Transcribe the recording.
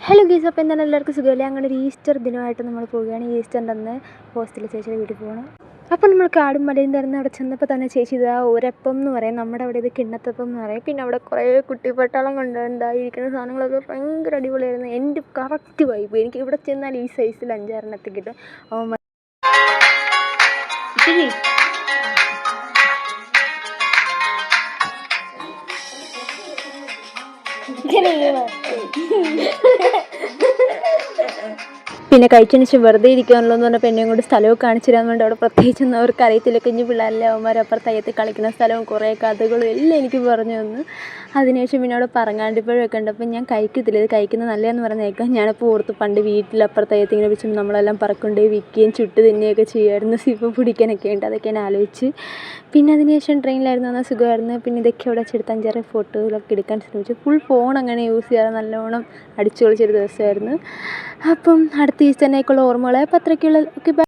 Hello ഗീസ്, അപ്പോൾ എന്താണ് എല്ലാവർക്കും സുഖമില്ല. അങ്ങനെ ഒരു ഈസ്റ്റർ ദിനമായിട്ട് നമ്മൾ പോവുകയാണ്. ഈസ്റ്ററിൻ്റെ അന്ന് ഹോസ്റ്റലിൽ ചേച്ചിയുടെ വീട്ടിൽ പോകണം. അപ്പോൾ നമ്മൾ കാടും മലയും തുറന്ന് അവിടെ ചെന്നപ്പോൾ തന്നെ ചേച്ചി ഇതാ ഒരപ്പം എന്ന് പറയും, നമ്മുടെ അവിടെ ഇത് കിണ്ണത്തപ്പം എന്ന് പറയും. പിന്നെ അവിടെ കുറേ കുട്ടിപ്പട്ടാളം കൊണ്ടുണ്ടായിരിക്കുന്ന സാധനങ്ങളൊക്കെ ഭയങ്കര അടിപൊളിയായിരുന്നു. എൻ്റെ കറക്റ്റ് വൈബ്. എനിക്ക് ഇവിടെ ചെന്നാൽ ഈ സൈസിൽ 5-6 കിട്ടും. പിന്നെ കഴിച്ചതിന് ശേഷം വെറുതെ ഇരിക്കാനുള്ളൂ എന്ന് പറഞ്ഞപ്പോൾ എന്നെയും കൊണ്ട് സ്ഥലമൊക്കെ കാണിച്ചു തരാൻ വേണ്ടി അവിടെ പ്രത്യേകിച്ചൊന്നും അവർക്ക് അറിയത്തില്ല. കുഞ്ഞു പിള്ളേരല്ലേ, അവന്മാരപ്പുറത്തയ്യത്തിൽ കളിക്കുന്ന സ്ഥലവും കുറേ കഥകളും എല്ലാം എനിക്ക് പറഞ്ഞു തന്നു. അതിനുശേഷം പിന്നെ അവിടെ പറങ്ങാണ്ടിപ്പഴമൊക്കെ ഉണ്ട്. അപ്പം ഞാൻ കഴിക്കത്തില്ല, ഇത് കഴിക്കുന്നത് നല്ലതെന്ന് പറഞ്ഞേക്കാം. ഞാനപ്പോൾ ഓർത്ത് പണ്ട് വീട്ടിലപ്പുറത്തയ്യത്തിൽ ഇങ്ങനെ വെച്ച് നമ്മളെല്ലാം പറക്കൊണ്ടുപോയി വിൽക്കുകയും ചുട്ട് തിന്നുകയൊക്കെ ചെയ്യുമായിരുന്നു. സിപ്പ് പിടിക്കാനൊക്കെ ഉണ്ട്, അതൊക്കെ ഞാൻ ആലോചിച്ച്. പിന്നെ അതിനുശേഷം ട്രെയിനിലായിരുന്നു, എന്നാൽ സുഖമായിരുന്നു. പിന്നെ ഇതൊക്കെ അവിടെ വെച്ചെടുത്ത് 5-6 ഫോട്ടോകളൊക്കെ എടുക്കാൻ ശ്രമിച്ചു. ഫുൾ ഫോൺ അങ്ങനെ യൂസ് ചെയ്യാതെ നല്ലോണം അടിച്ചു പൊളിച്ചൊരു ദിവസമായിരുന്നു. അപ്പം അടുത്ത ഈസ്റ്ററിനേക്കുള്ള ഓർമ്മകളെ പത്രക്കുള്ള